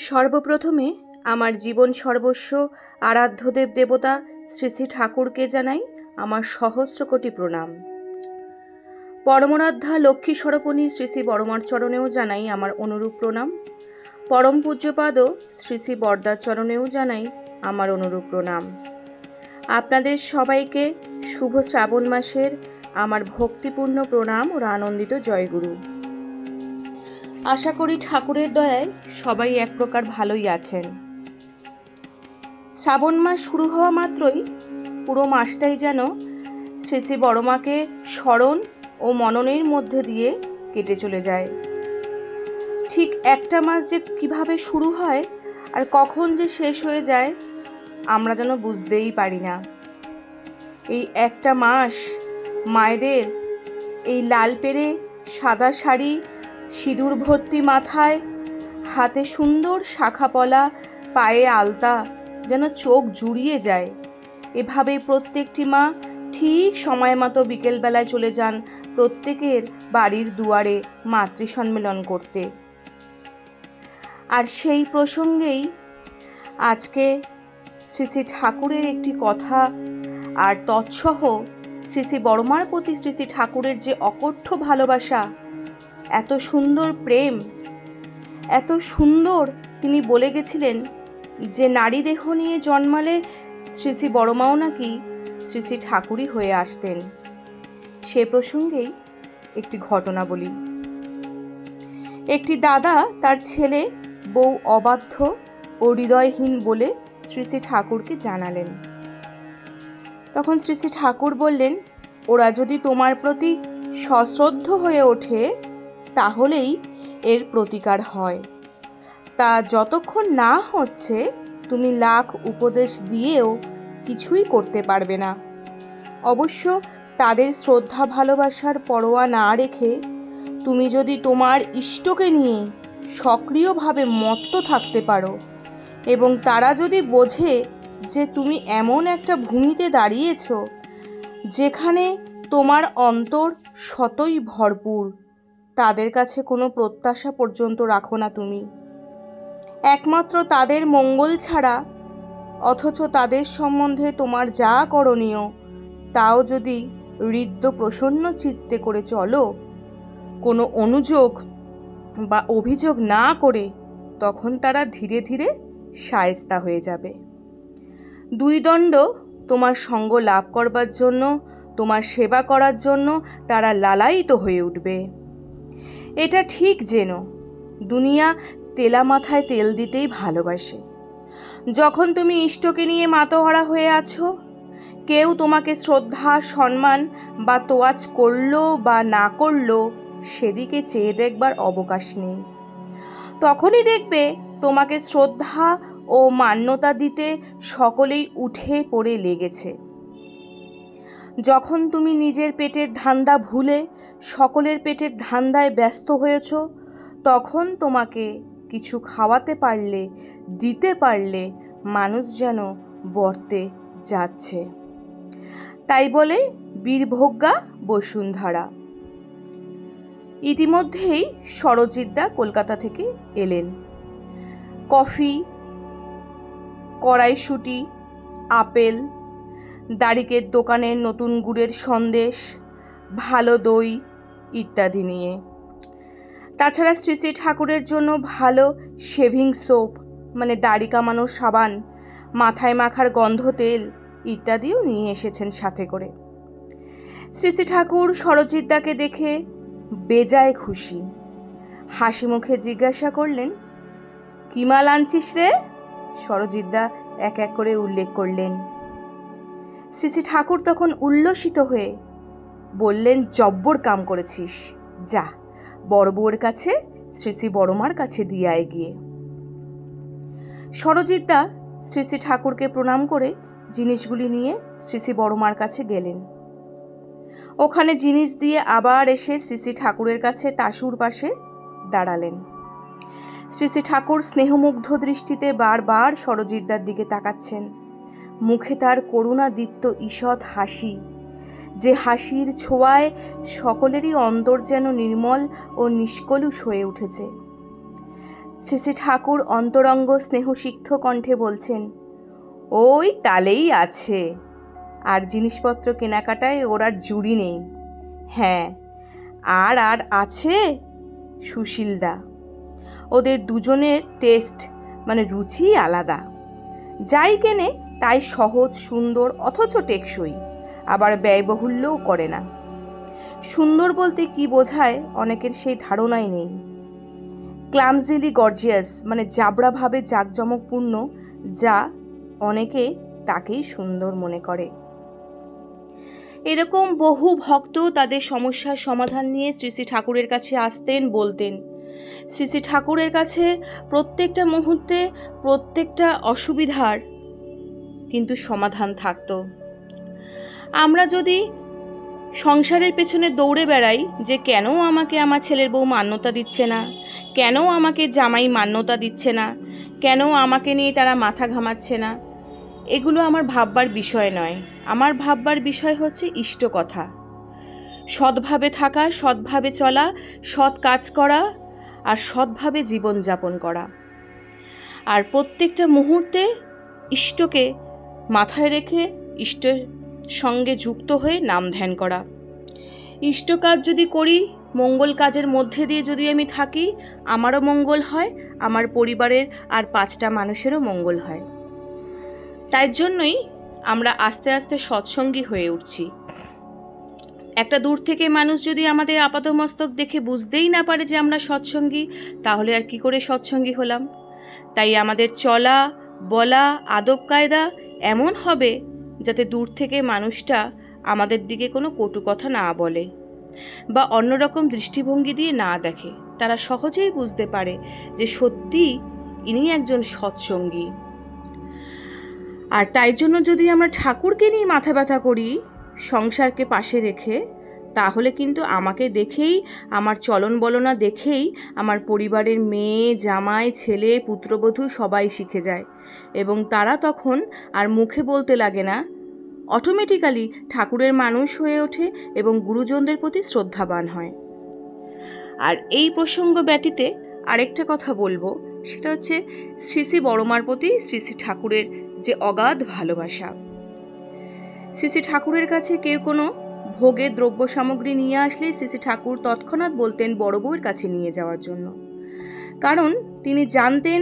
সর্বপ্রথমে আমার জীবন সর্বস্ব আরাধ্য দেব দেবতা শ্রী শ্রী ঠাকুরকে জানাই আমার সহস্র কোটি প্রণাম। পরমরাধ্যা লক্ষ্মী স্বরূপিণী শ্রী শ্রী বড়মার চরণেও জানাই আমার অনুরূপ প্রণাম। পরম পূজ্যপাদ শ্রী শ্রী বরদার চরণেও জানাই আমার অনুরূপ প্রণাম। আপনাদের সবাইকে শুভ শ্রাবণ মাসের আমার ভক্তিপূর্ণ প্রণাম ও আনন্দিত জয়গুরু। আশা করি ঠাকুরের দয়ায় সবাই এক প্রকার ভালোই আছেন। শ্রাবণ মাস শুরু হওয়া মাত্রই পুরো মাসটাই যেন শ্রী শ্রী বড়মাকে স্মরণ ও মননের মধ্যে দিয়ে কেটে চলে যায়। ঠিক একটা মাস যে কিভাবে শুরু হয় আর কখন যে শেষ হয়ে যায় আমরা যেন বুঝতেই পারি না। এই একটা মাস মায়েদের এই লাল পেরে সাদা শাড়ি, সিঁদুর ভর্তি মাথায়, হাতে সুন্দর শাখাপলা, পায়ে আলতা, যেন চোখ জুড়িয়ে যায়। এভাবেই প্রত্যেকটি মা ঠিক সময় মতো বিকেলবেলায় চলে যান প্রত্যেকের বাড়ির দুয়ারে মাতৃ সম্মেলন করতে। আর সেই প্রসঙ্গেই আজকে শ্রী শ্রী ঠাকুরের একটি কথা আর তৎসহ শ্রী শ্রী বড়মার প্রতি শ্রী শ্রী ঠাকুরের যে অকথ্য ভালোবাসা, এত সুন্দর প্রেম, এত সুন্দর তিনি বলে গেছিলেন যে নারী দেহ নিয়ে জন্মালে শ্রী শ্রী বড়মাও নাকি শ্রী শ্রী ঠাকুরই হয়ে আসতেন। সে প্রসঙ্গেই একটি ঘটনা বলি। একটি দাদা তার ছেলে বউ অবাধ্য ও হৃদয়হীন বলে শ্রী শ্রী ঠাকুরকে জানালেন। তখন শ্রী শ্রী ঠাকুর বললেন, ওরা যদি তোমার প্রতি সশ্রদ্ধ হয়ে ওঠে তাহলেই এর প্রতিকার হয়। তা যতক্ষণ না হচ্ছে তুমি লাখ উপদেশ দিয়েও কিছুই করতে পারবে না। অবশ্য তাদের শ্রদ্ধা ভালোবাসার পরোয়া না রেখে তুমি যদি তোমার ইষ্টকে নিয়ে সক্রিয়ভাবে মত্ত থাকতে পারো এবং তারা যদি বোঝে যে তুমি এমন একটা ভূমিতে দাঁড়িয়েছ যেখানে তোমার অন্তর সতই ভরপুর, তাদের কাছে কোনো প্রত্যাশা পর্যন্ত রাখো না তুমি, একমাত্র তাদের মঙ্গল ছাড়া, অথচ তাদের সম্বন্ধে তোমার যা করণীয় তাও যদি হৃদ্য প্রসন্ন চিত্তে করে চলো, কোনো অনুযোগ বা অভিযোগ না করে, তখন তারা ধীরে ধীরে শায়েস্তা হয়ে যাবে। দুই দণ্ড তোমার সঙ্গ লাভ করবার জন্য, তোমার সেবা করার জন্য তারা লালায়িত হয়ে উঠবে। এটা ঠিক যেন দুনিয়া তেলা মাথায় তেল দিতেই ভালোবাসে। যখন তুমি ইষ্টকে নিয়ে মাতোহারা হয়ে আছো, কেউ তোমাকে শ্রদ্ধা, সম্মান বা তোয়াজ করলো বা না করলো সেদিকে চেয়ে দেখবার অবকাশ নেই। তখনই দেখবে তোমাকে শ্রদ্ধা ও মান্যতা দিতে সকলেই উঠে পড়ে লেগেছে। যখন তুমি নিজের পেটের ধান্দা ভুলে সকলের পেটের ধান্দায় ব্যস্ত হয়েছ, তখন তোমাকে কিছু খাওয়াতে পারলে, দিতে পারলে মানুষ যেন বর্তে যাচ্ছে। তাই বলে বীরভোগ্যা বসুন্ধরা। ইতিমধ্যেই সরজিৎদা কলকাতা থেকে এলেন। কফি, কড়াইশুঁটি, আপেল, দাড়িকের দোকানের নতুন গুড়ের সন্দেশ, ভালো দই ইত্যাদি নিয়ে। তাছাড়া শ্রী শ্রী ঠাকুরের জন্য ভালো শেভিং সোপ মানে দাড়ি কামানোর সাবান, মাথায় মাখার গন্ধ তেল ইত্যাদিও নিয়ে এসেছেন সাথে করে। শ্রী শ্রী ঠাকুর সরজিৎদাকে দেখে বেজায় খুশি। হাসি মুখে জিজ্ঞাসা করলেন, কি মাল আনছিস রে? সরজিৎদা এক এক করে উল্লেখ করলেন। শ্রী শ্রী ঠাকুর তখন উল্লসিত হয়ে বললেন, জব্বর কাম করেছিস, যা বড় বউয়ের কাছে শ্রী শ্রী বড়মার কাছে দিয়ে আয় গিয়ে। সরজিৎদা শ্রী শ্রী ঠাকুরকে প্রণাম করে জিনিসগুলি নিয়ে শ্রী শ্রী বড়মার কাছে গেলেন। ওখানে জিনিস দিয়ে আবার এসে শ্রী শ্রী ঠাকুরের কাছে তাসুর পাশে দাঁড়ালেন। শ্রী শ্রী ঠাকুর স্নেহমুগ্ধ দৃষ্টিতে বারবার সরজিৎদার দিকে তাকাচ্ছেন। মুখে তার করুণাদীপ্ত ঈষৎ হাসি, যে হাসির ছোঁয়ায় সকলেরই অন্তর যেন নির্মল ও নিষ্কলুষ হয়ে উঠেছে। শ্রী শ্রী ঠাকুর অন্তরঙ্গ স্নেহসিক্ত কণ্ঠে বলছেন, ওই তালেই আছে, আর জিনিসপত্র কেনাকাটায় ওর আর জুড়ি নেই। হ্যাঁ, আর আর আছে সুশীলদা। ওদের দুজনের টেস্ট মানে রুচি আলাদা। যাই কেনে তাই সহজ, সুন্দর, অথচ টেকসই, আবার ব্যয়বহুল্যও করে না। সুন্দর বলতে কি বোঝায় অনেকের সেই ধারণাই নেই। ক্লামজিলি গর্জিয়াস মানে জাবড়াভাবে জাঁকজমকপূর্ণ, যা অনেকে তাকেই সুন্দর মনে করে। এরকম বহু ভক্ত তাদের সমস্যার সমাধান নিয়ে শ্রী শ্রী ঠাকুরের কাছে আসতেন, বলতেন। শ্রী শ্রী ঠাকুরের কাছে প্রত্যেকটা মুহূর্তে প্রত্যেকটা অসুবিধার কিন্তু সমাধান থাকতো। আমরা যদি সংসারের পেছনে দৌড়ে বেড়াই যে কেন আমাকে আমার ছেলের বউ মান্যতা দিচ্ছে না, কেন আমাকে জামাই মান্যতা দিচ্ছে না, কেন আমাকে নিয়ে তারা মাথা ঘামাচ্ছে না, এগুলো আমার ভাববার বিষয় নয়। আমার ভাববার বিষয় হচ্ছে ইষ্ট কথা, সৎভাবে থাকা, সৎভাবে চলা, সৎ কাজ করা আর সৎভাবে জীবনযাপন করা। আর প্রত্যেকটা মুহূর্তে ইষ্টকে মাথায় রেখে ইষ্টের সঙ্গে যুক্ত হয়ে নাম ধ্যান করা। ইষ্ট কাজ যদি করি, মঙ্গল কাজের মধ্যে দিয়ে যদি আমি থাকি, আমারও মঙ্গল হয়, আমার পরিবারের আর 5টা মানুষেরও মঙ্গল হয়। তাই জন্যই আমরা আস্তে আস্তে সৎসঙ্গী হয়ে উঠছি। একটা দূর থেকে মানুষ যদি আমাদের আপাতমস্তক দেখে বুঝতেই না পারে যে আমরা সৎসঙ্গী, তাহলে আর কি করে সৎসঙ্গী হলাম? তাই আমাদের চলা, বলা, আদব কায়দা এমন হবে যাতে দূর থেকে মানুষটা আমাদের দিকে কোনো কটু কথা না বলে বা অন্যরকম দৃষ্টিভঙ্গি দিয়ে না দেখে। তারা সহজেই বুঝতে পারে যে সত্যি ইনি একজন সৎসঙ্গী। আর তাই জন্য যদি আমরা ঠাকুরকে নিয়ে মাথা ব্যথা করি, সংসারকে পাশে রেখে, তাহলে কিন্তু আমাকে দেখেই, আমার চলন বলনা দেখেই আমার পরিবারের মেয়ে, জামাই, ছেলে, পুত্রবধূ সবাই শিখে যায় এবং তারা তখন আর মুখে বলতে লাগে না, অটোমেটিক্যালি ঠাকুরের মানুষ হয়ে ওঠে এবং গুরুজনদের প্রতি শ্রদ্ধাবান হয়। আর এই প্রসঙ্গ ব্যতীতে আরেকটা কথা বলবো, সেটা হচ্ছে শ্রী শ্রী বড়মার প্রতি শ্রী শ্রী ঠাকুরের যে অগাধ ভালোবাসা। শ্রী শ্রী ঠাকুরের কাছে কেউ কোনো ভোগের দ্রব্য সামগ্রী নিয়ে আসলে শ্রী শ্রী ঠাকুর তৎক্ষণাৎ বলতেন বড় বউয়ের কাছে নিয়ে যাওয়ার জন্য। কারণ তিনি জানতেন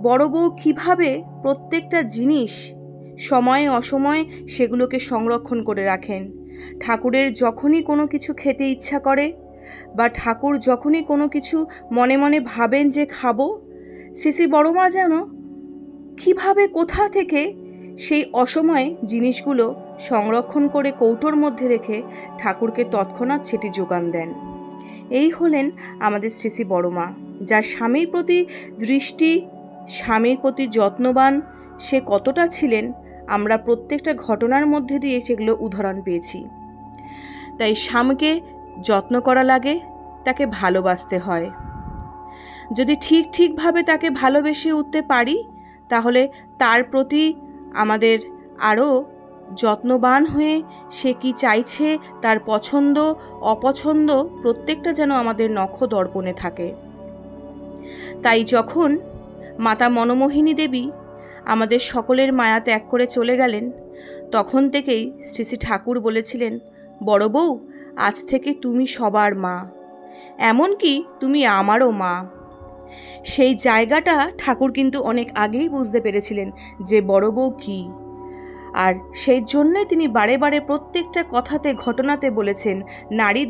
বড় বউ কীভাবে প্রত্যেকটা জিনিস সময়ে অসময়ে সেগুলোকে সংরক্ষণ করে রাখেন। ঠাকুরের যখনই কোনো কিছু খেতে ইচ্ছা করে বা ঠাকুর যখনই কোনো কিছু মনে মনে ভাবেন যে খাবো, শ্রী শ্রী বড়মা যেন কীভাবে কোথা থেকে সেই অসময়ে জিনিসগুলো সংরক্ষণ করে কৌটোর মধ্যে রেখে ঠাকুরকে তৎক্ষণাৎ সেটি যোগান দেন। এই হলেন আমাদের শ্রী শ্রী বড়মা, যার স্বামীর প্রতি দৃষ্টি, স্বামীর প্রতি যত্নবান সে কতটা ছিলেন আমরা প্রত্যেকটা ঘটনার মধ্যে দিয়ে সেগুলো উদাহরণ পেয়েছি। তাই স্বামীকে যত্ন করা লাগে, তাকে ভালোবাসতে হয়। যদি ঠিকভাবে তাকে ভালোবেসে উঠতে পারি, তাহলে তার প্রতি আমাদের আরও যত্নবান হয়ে সে কি চাইছে, তার পছন্দ অপছন্দ প্রত্যেকটা যেন আমাদের নখ দর্পণে থাকে। তাই যখন মাতা মনমোহিনী দেবী আমাদের সকলের মায়া ত্যাগ করে চলে গেলেন, তখন থেকেই শ্রী শ্রী ঠাকুর বলেছিলেন, বড় বউ, আজ থেকে তুমি সবার মা, এমনকি তুমি আমারও মা। সেই জায়গাটা ঠাকুর কিন্তু অনেক আগেই বুঝতে পেরেছিলেন যে বড় বউ কী। আর সেই জন্যই তিনি বারে বারে প্রত্যেকটা কথাতে, ঘটনাতে বলেছেন, নারী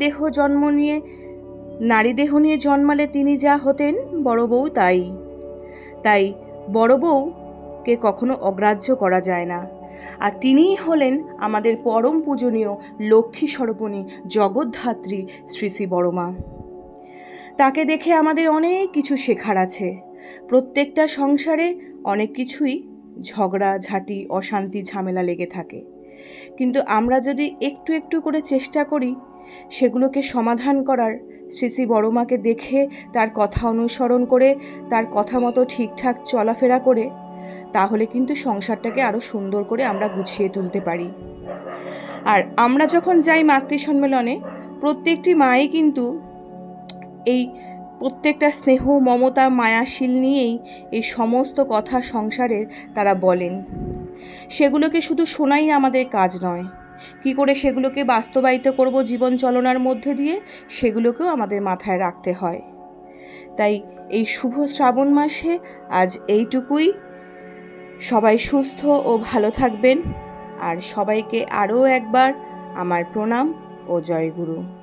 দেহ নিয়ে জন্মালে তিনি যা হতেন, বড় বউ তাই। তাই বড় বউকে কখনো অগ্রাহ্য করা যায় না। আর তিনিই হলেন আমাদের পরম পূজনীয় লক্ষ্মী স্বরূপিণী জগদ্ধাত্রী শ্রী শ্রী বড়মা। তাকে দেখে আমাদের অনেক কিছু শেখার আছে। প্রত্যেকটা সংসারে অনেক কিছুই ঝগড়া ঝাঁটি, অশান্তি, ঝামেলা লেগে থাকে, কিন্তু আমরা যদি একটু একটু করে চেষ্টা করি সেগুলোকে সমাধান করার, শ্রী শ্রী বড়মাকে দেখে তার কথা অনুসরণ করে তার কথা মতো ঠিকঠাক চলাফেরা করে, তাহলে কিন্তু সংসারটাকে আরও সুন্দর করে আমরা গুছিয়ে তুলতে পারি। আর আমরা যখন যাই মাতৃ সম্মেলনে, প্রত্যেকটি মাই কিন্তু এই প্রত্যেকটা স্নেহ, মমতা, মায়াশীল নিয়েই এই সমস্ত কথা সংসারের তারা বলেন। সেগুলোকে শুধু শোনাই আমাদের কাজ নয়, কি করে সেগুলোকে বাস্তবায়িত করব জীবন চলনার মধ্যে দিয়ে, সেগুলোকেও আমাদের মাথায় রাখতে হয়। তাই এই শুভ শ্রাবণ মাসে আজ এইটুকুই। সবাই সুস্থ ও ভালো থাকবেন। আর সবাইকে আরও একবার আমার প্রণাম ও জয়গুরু।